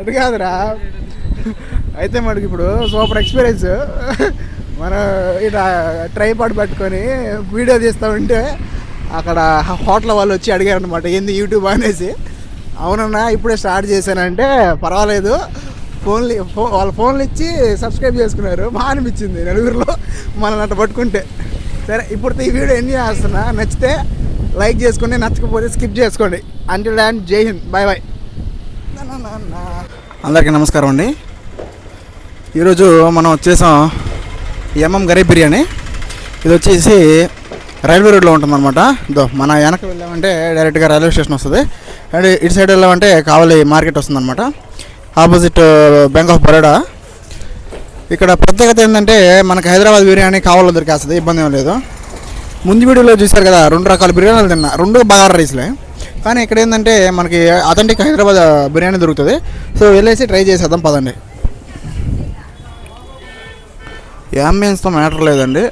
అది కాదురా. అయితే మనకి ఇప్పుడు సూపర్ ఎక్స్పీరియన్స్. మనం ఇలా ట్రైపాడ్ పట్టుకొని వీడియో తీస్తూ ఉంటే అక్కడ హోటల్ వాళ్ళు వచ్చి అడిగారు అనమాట, ఏంది యూట్యూబ్ అనేసి. అవునన్నా ఇప్పుడే స్టార్ట్ చేశానంటే పర్వాలేదు, వాళ్ళ ఫోన్లు ఇచ్చి సబ్స్క్రైబ్ చేసుకున్నారు. బాగా అనిపించింది నలుగురిలో మనల్ని అట్లా పట్టుకుంటే. సరే, ఇప్పుడు ఈ వీడియో ఎంజాయ్ చేస్తున్నా. నచ్చితే లైక్ చేసుకోండి, నచ్చకపోతే స్కిప్ చేసుకోండి. అంటిల్ అండ్ జై హింద్, బాయ్ బాయ్. అందరికీ నమస్కారం అండి. ఈరోజు మనం వచ్చేసాం గరీబ్ బిర్యానీ. ఇది వచ్చేసి రైల్వే రోడ్లో ఉంటుందన్నమాట. మన వెనక వెళ్ళామంటే డైరెక్ట్గా రైల్వే స్టేషన్ వస్తుంది. అండ్ ఇటు సైడ్ వెళ్ళామంటే కావలి మార్కెట్ వస్తుందన్నమాట, ఆపోజిట్ బ్యాంక్ ఆఫ్ బరోడా. ఇక్కడ ప్రత్యేకత ఏంటంటే మనకు హైదరాబాద్ బిర్యానీ కావాలో దొరికేస్తుంది, ఇబ్బంది ఏం లేదు. ముందు వీడియోలో చూశారు కదా, 2 రకాల బిర్యానీలు తిన్నా, 2 బగారా రైస్లే. కానీ ఇక్కడ ఏంటంటే మనకి అథెంటిక్ హైదరాబాద్ బిర్యానీ దొరుకుతుంది. సో వెళ్ళేసి ట్రై చేసేద్దాం పదండి. యాంబియన్స్తో మ్యాటర్ లేదండి,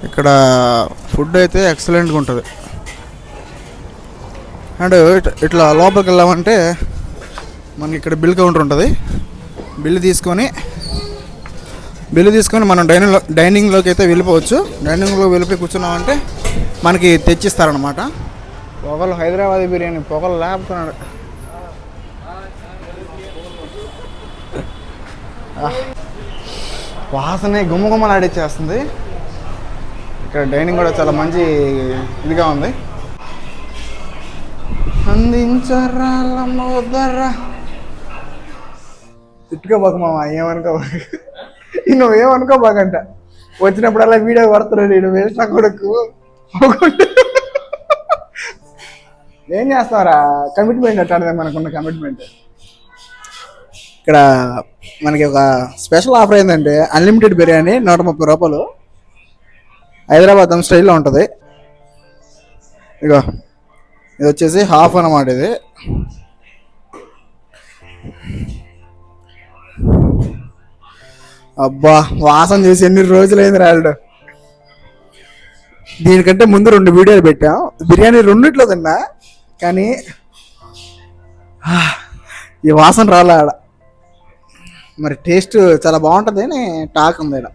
ఇక్కడ ఫుడ్ అయితే ఎక్సలెంట్గా ఉంటుంది. అండ్ ఇట్లా లోపలికి వెళ్ళామంటే మనకి ఇక్కడ బిల్ కౌంటర్ ఉంటుంది. బిల్లు తీసుకొని మనం డైనింగ్లోకి అయితే వెళ్ళిపోవచ్చు. డైనింగ్లో వెళ్ళిపోయి కూర్చున్నామంటే మనకి తెచ్చిస్తారనమాట. పొగలు హైదరాబాద్ బిర్యానీ పొగలు లేపుతున్నాడు. వాసనే గుమ్మగుమ్మలాడిచ్చేస్తుంది. ఇక్కడ డైనింగ్ కూడా చాలా మంచి ఇదిగా ఉంది. అందించరాల మోదరా తిట్టుకోబాక మామ, నువ్వేమనుకోబాకంట. వచ్చినప్పుడల్లా వీడియో కొడుతున్నాడు నేను, వేస్ట్ కొడుకు. ఏం చేస్తావరా, కమిట్మెంట్ అట్టాడే మనకున్న కమిట్మెంట్. ఇక్కడ మనకి ఒక స్పెషల్ ఆఫర్ ఏంటంటే అన్లిమిటెడ్ బిర్యానీ 130 రూపాయలు, హైదరాబాద్ దమ్ స్టైల్లో ఉంటుంది. ఇగో ఇది వచ్చేసి హాఫ్ అన్నమాట. ఇది అబ్బా వాసన చేసి ఎన్ని రోజులైంది రాడు. దీనికంటే ముందు 2 వీడియోలు పెట్టాం, బిర్యానీ 2 తిన్నా, కానీ ఈ వాసన రాలే ఆడ. మరి టేస్ట్ చాలా బాగుంటుంది అని టాక్ ఉంది ఇక్కడ.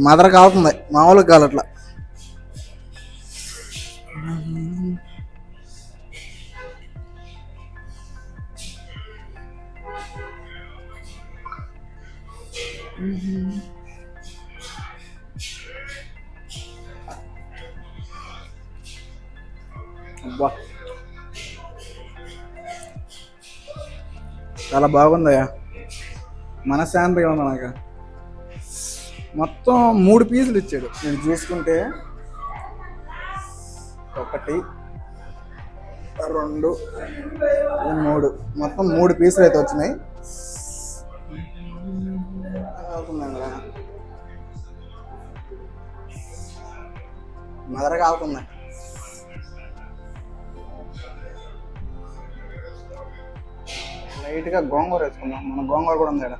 మదర కాలుతుంది, మామూలుగా కాలట్లా. అబ్బా చాలా బాగుందయ్యా, మనశ్శాంతిగా ఉంది నాకు. మొత్తం 3 పీసులు ఇచ్చాడు. నేను చూసుకుంటే 1 2 3 మొత్తం 3 పీసులు అయితే వచ్చినాయి. మదర కాలుతుంది. లైట్గా గోంగూర వేసుకుందాం, మన గోంగూర కూడా ఉంది ఇక్కడ.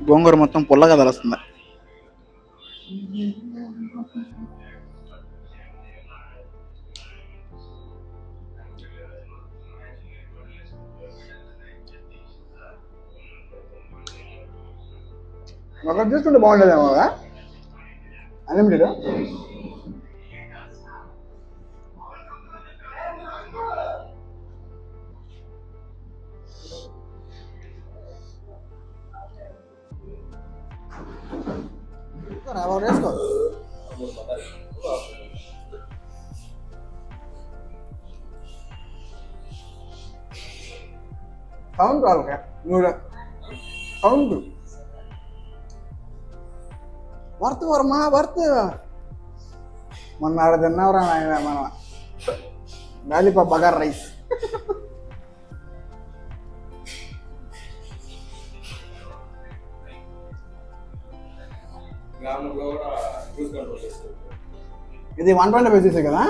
గోంగూర మొత్తం పుల్లగా తలుస్తుంది. ఒకటి చూసుకుంటే బాగుండేదేమో కదా అన్లిమిటెడ్. వేసుకో. సౌండ్ రావాలి, సౌండ్ వర్త్ వర్మ వర్త్. మొన్న ఆడ తిన్నావురా నాయన మన లాలీపాప్ బగారా రైస్. ఇది 120 పీసెస్ కదా.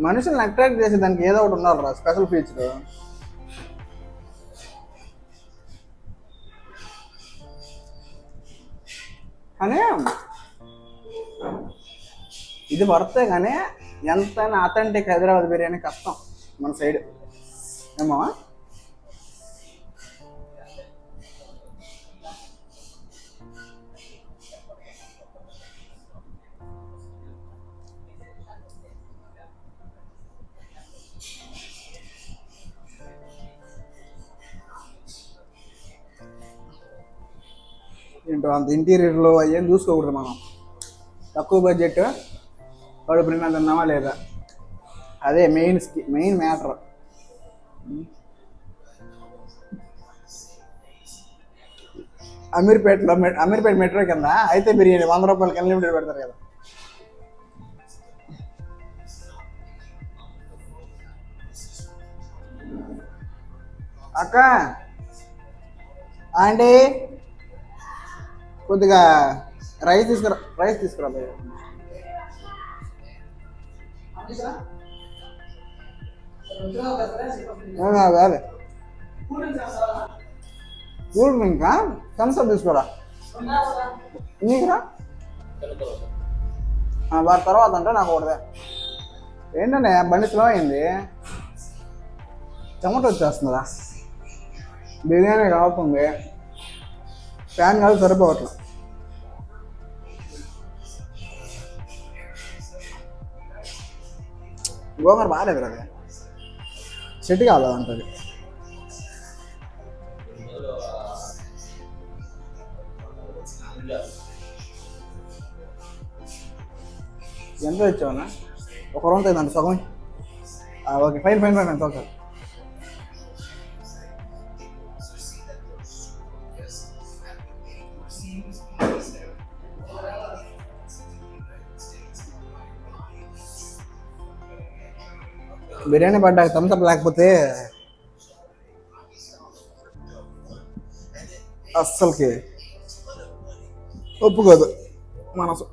మనుషుల్ని అట్రాక్ట్ చేసే దానికి ఏదో ఒకటి ఉండాలి స్పెషల్ ఫీచర్. కానీ ఇది వర్తే, కానీ ఎంతైనా అథెంటిక్ హైదరాబాద్ బిర్యానీ కష్టం మన సైడ్ ఏమో. ఏంటో అంత ఇంటీరియర్లో అయ్యేం చూసుకోకూడదు మనం. తక్కువ బడ్జెట్ కడుపు నిండా తిన్నామా లేదా, అదే మెయిన్ మ్యాటర్. అమీర్పేట మెట్రో కింద అయితే బిర్యానీ 100 రూపాయలకి అన్లిమిటెడ్ పెడతారు కదా. అక్క ఆంటీ కొద్దిగా రైస్ తీసుకురా భయ్య. కాదు కూల్ డ్రింకా థమ్స్అప్ తీసుకోరా నీకురా. వారి తర్వాత అంటే నాకు ఒకటిదే. ఏంటంటే బండి స్లో అయింది, చెమట వచ్చేస్తుందా, బిర్యానీ కావుతుంది, ఫ్యాన్ కాదు సరిపోవట్లేదు. గోంగూర బాగాలేదు కదా, సెట్ కావాలి అంటది. ఎంత తెచ్చావన్నా? ఒక రౌండ్ అయిందండి సగం. ఓకే ఫైన్ ఎంత ఓకే. బిర్యానీ పడ్డాక థమ్స్అప్ లేకపోతే అస్సలకి ఒప్పుకోదు మనసు.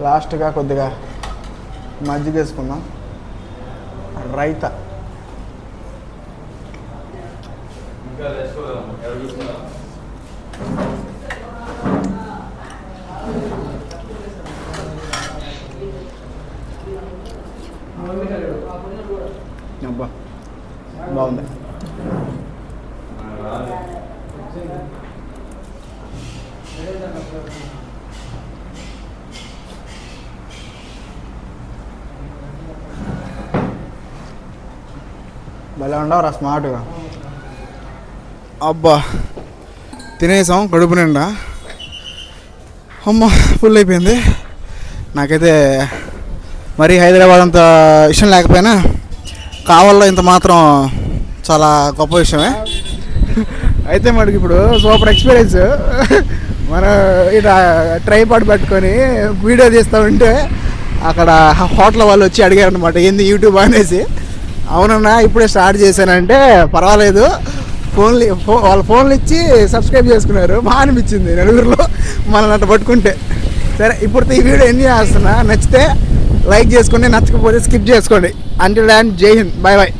లాస్ట్గా కొద్దిగా మజ్జిగ వేసుకుందాం. రైతా అబ్బా బాగుంది. భలే ఉండవురా స్మార్ట్గా. అబ్బా తినేసాం కడుపు నిండా. అమ్మ ఫుల్ అయిపోయింది. నాకైతే మరీ హైదరాబాద్ అంత విషయం లేకపోయినా కావాలో ఇంత మాత్రం చాలా గొప్ప విషయమే. అయితే మనకి ఇప్పుడు సూపర్ ఎక్స్పీరియన్స్. మనం ఇట్లా ట్రైపాడ్ పెట్టుకొని వీడియో తీస్తూ ఉంటే అక్కడ హోటల్ వాళ్ళు వచ్చి అడిగారు అనమాట, ఏంది యూట్యూబ్ అనేసి. అవునన్నా ఇప్పుడే స్టార్ట్ చేశానంటే పర్వాలేదు, వాళ్ళ ఫోన్లు ఇచ్చి సబ్స్క్రైబ్ చేసుకున్నారు. బాగా అనిపించింది నలుగురిలో మనల్ని అట్లా పట్టుకుంటే. సరే ఇప్పుడు ఈ వీడియో ఎంజాయ్ చేస్తున్నా, నచ్చితే లైక్ చేసుకోండి, నచ్చకపోతే స్కిప్ చేసుకోండి. అంటిల్ దాన్ జై హింద్, బాయ్ బాయ్.